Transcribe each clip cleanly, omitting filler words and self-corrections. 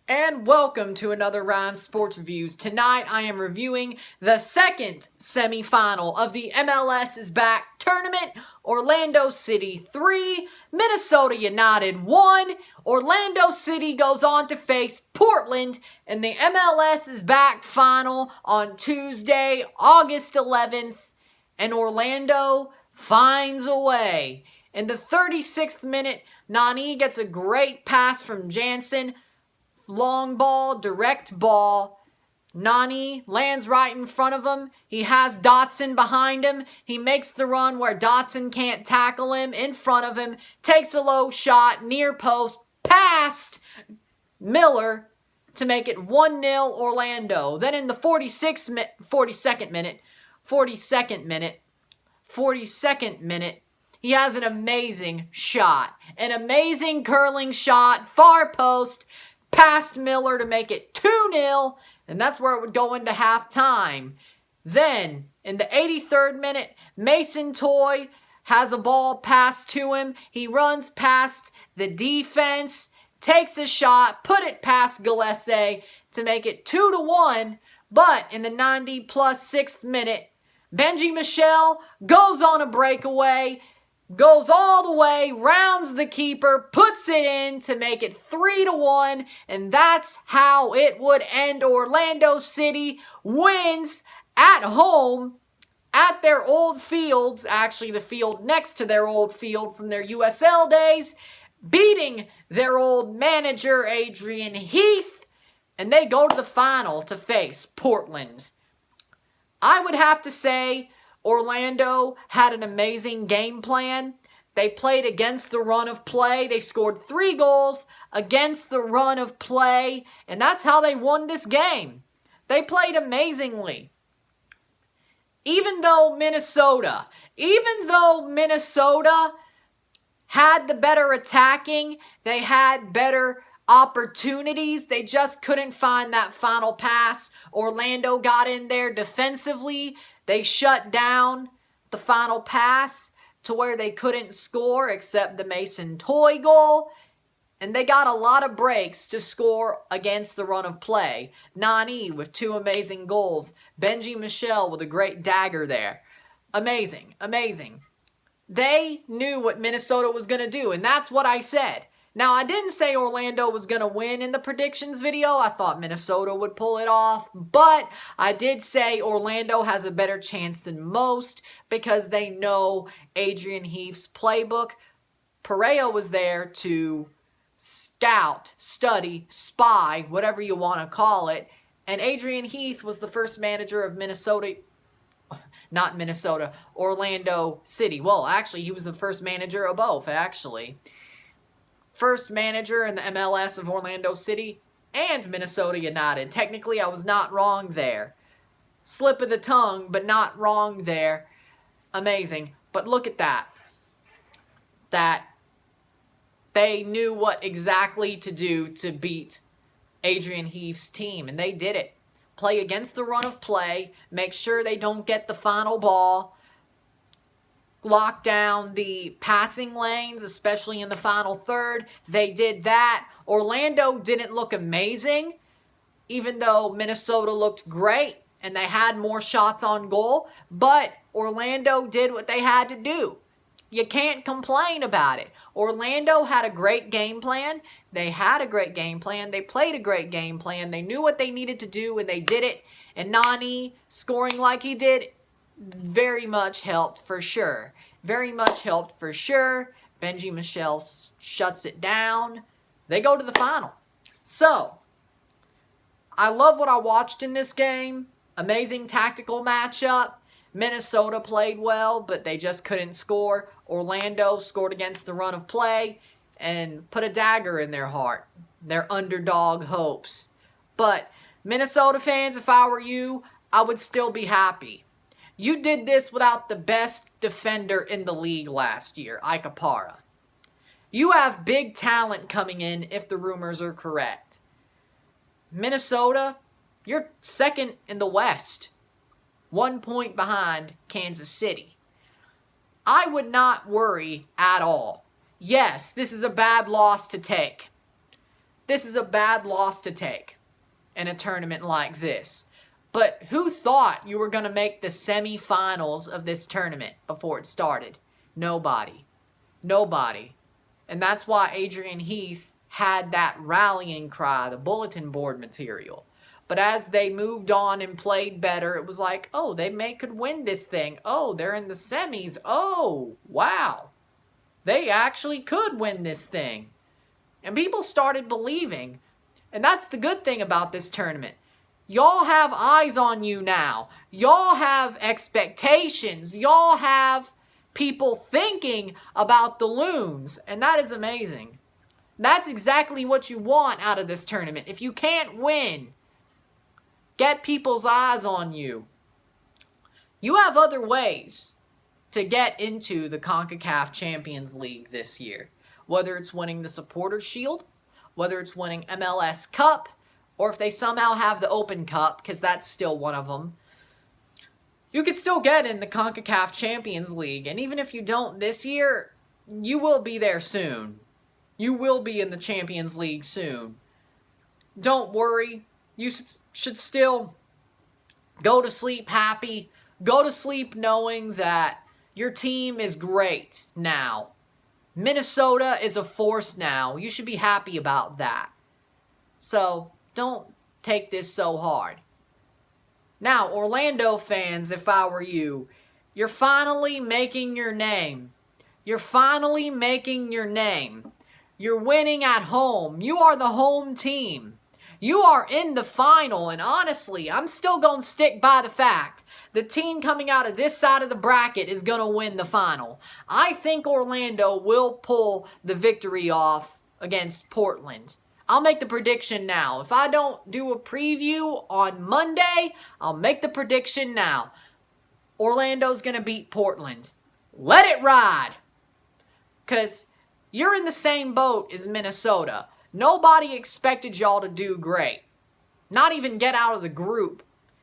And welcome to another Ryan Sports Reviews. Tonight I am reviewing the second semifinal of the MLS is Back tournament. Orlando City 3, Minnesota United 1. Orlando City goes on to face Portland in the MLS is Back final on Tuesday, August 11th. And Orlando finds a way. In the 36th minute, Nani gets a great pass from Jansen. Long ball, direct ball. Nani lands right in front of him. He has Dotson behind him. He makes the run where Dotson can't tackle him. In front of him, takes a low shot, near post, past Miller to make it 1-0 Orlando. Then in the 42nd minute, he has an amazing shot. An amazing curling shot, far post, past Miller to make it 2-0, and that's where it would go into halftime. Then, in the 83rd minute, Mason Toye has a ball passed to him. He runs past the defense, takes a shot, put it past Gillespie to make it 2-1. But in the 90-plus 6th minute, Benji Michel goes on a breakaway, goes all the way, rounds the keeper, puts it in to make it 3-1, and that's how it would end. Orlando City wins at home at their old fields, actually the field next to their old field from their USL days, beating their old manager Adrian Heath, and they go to the final to face Portland. I would have to say Orlando had an amazing game plan. They played against the run of play. They scored 3 goals against the run of play, and that's how they won this game. They played amazingly. Even though Minnesota had the better attacking, they had better opportunities, they just couldn't find that final pass. Orlando got in there defensively. They shut down the final pass to where they couldn't score except the Mason Toye goal. And they got a lot of breaks to score against the run of play. Nani with 2 amazing goals. Benji Michel with a great dagger there. Amazing, amazing. They knew what Minnesota was going to do, and that's what I said. Now, I didn't say Orlando was going to win in the predictions video. I thought Minnesota would pull it off. But I did say Orlando has a better chance than most because they know Adrian Heath's playbook. Pereira was there to scout, study, spy, whatever you want to call it. And Adrian Heath was the first manager of Orlando City. Well, actually, he was the first manager of both, actually. First manager in the MLS of Orlando City and Minnesota United. Technically, I was not wrong there. Slip of the tongue, but not wrong there. Amazing. But look at that. That they knew what exactly to do to beat Adrian Heath's team, and they did it. Play against the run of play. Make sure they don't get the final ball. Lock down the passing lanes, especially in the final third. They did that. Orlando didn't look amazing, even though Minnesota looked great and they had more shots on goal. But Orlando did what they had to do. You can't complain about it. Orlando had a great game plan. They had a great game plan. They played a great game plan. They knew what they needed to do and they did it. And Nani scoring like he did very much helped for sure. Very much helped for sure. Benji Michel shuts it down. They go to the final. So, I love what I watched in this game. Amazing tactical matchup. Minnesota played well, but they just couldn't score. Orlando scored against the run of play and put a dagger in their heart. Their underdog hopes. But Minnesota fans, if I were you, I would still be happy. You did this without the best defender in the league last year, Ike Opara. You have big talent coming in if the rumors are correct. Minnesota, you're second in the West. 1 point behind Kansas City. I would not worry at all. Yes, this is a bad loss to take. This is a bad loss to take in a tournament like this. But who thought you were going to make the semifinals of this tournament before it started? Nobody. Nobody. And that's why Adrian Heath had that rallying cry, the bulletin board material. But as they moved on and played better, it was like, oh, could win this thing. Oh, they're in the semis. Oh, wow. They actually could win this thing. And people started believing. And that's the good thing about this tournament. Y'all have eyes on you now. Y'all have expectations. Y'all have people thinking about the Loons. And that is amazing. That's exactly what you want out of this tournament. If you can't win, get people's eyes on you. You have other ways to get into the CONCACAF Champions League this year. Whether it's winning the Supporters' Shield, whether it's winning MLS Cup, or if they somehow have the Open Cup, because that's still one of them. You could still get in the CONCACAF Champions League. And even if you don't this year, you will be there soon. You will be in the Champions League soon. Don't worry. You should still go to sleep happy. Go to sleep knowing that your team is great now. Minnesota is a force now. You should be happy about that. So, don't take this so hard. Now, Orlando fans, if I were you, you're finally making your name. You're finally making your name. You're winning at home. You are the home team. You are in the final, and honestly, I'm still going to stick by the fact the team coming out of this side of the bracket is going to win the final. I think Orlando will pull the victory off against Portland. I'll make the prediction now. If I don't do a preview on Monday, I'll make the prediction now. Orlando's going to beat Portland. Let it ride. Because you're in the same boat as Minnesota. Nobody expected y'all to do great. Not even get out of the group.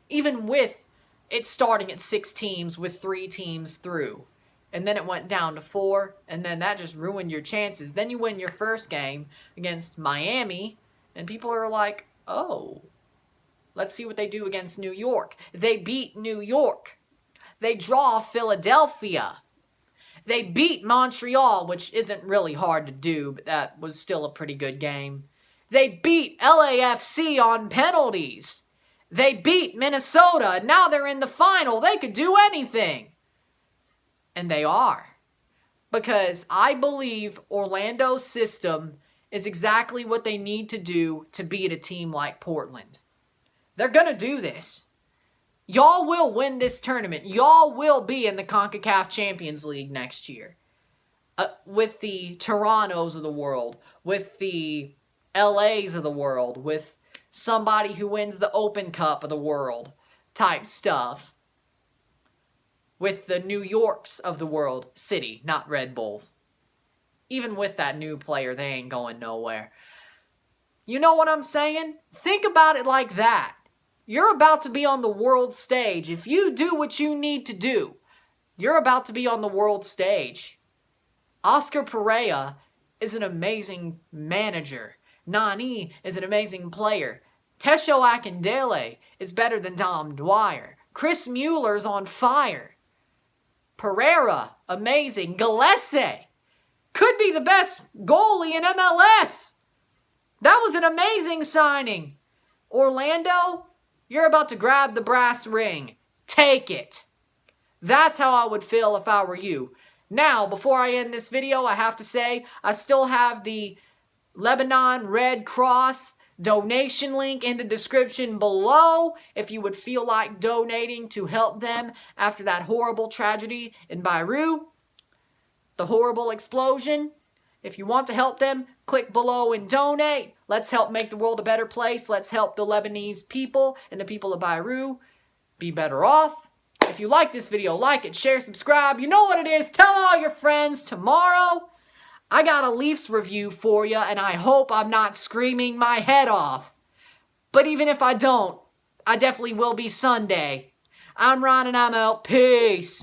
Even with it starting at 6 teams with 3 teams through. And then it went down to 4. And then that just ruined your chances. Then you win your first game against Miami. And people are like, oh, let's see what they do against New York. They beat New York. They draw Philadelphia. They beat Montreal, which isn't really hard to do, but that was still a pretty good game. They beat LAFC on penalties. They beat Minnesota, and now they're in the final. They could do anything. And they are. Because I believe Orlando's system is exactly what they need to do to beat a team like Portland. They're going to do this. Y'all will win this tournament. Y'all will be in the CONCACAF Champions League next year. With the Torontos of the world. With the LAs of the world. With somebody who wins the Open Cup of the world type stuff. With the New Yorks of the world. City, not Red Bulls. Even with that new player, they ain't going nowhere. You know what I'm saying? Think about it like that. You're about to be on the world stage. If you do what you need to do, you're about to be on the world stage. Oscar Pereira is an amazing manager. Nani is an amazing player. Tesho Akindele is better than Dom Dwyer. Chris Mueller's on fire. Pereira, amazing. Gillespie could be the best goalie in MLS. That was an amazing signing. Orlando, you're about to grab the brass ring. Take it. That's how I would feel if I were you. Now, before I end this video, I have to say, I still have the Lebanon Red Cross donation link in the description below if you would feel like donating to help them after that horrible tragedy in Beirut. The horrible explosion. If you want to help them, click below and donate. Let's help make the world a better place. Let's help the Lebanese people and the people of Beirut be better off. If you like this video, like it, share, subscribe. You know what it is. Tell all your friends. Tomorrow, I got a Leafs review for you, and I hope I'm not screaming my head off. But even if I don't, I definitely will be Sunday. I'm Ron, and I'm out. Peace.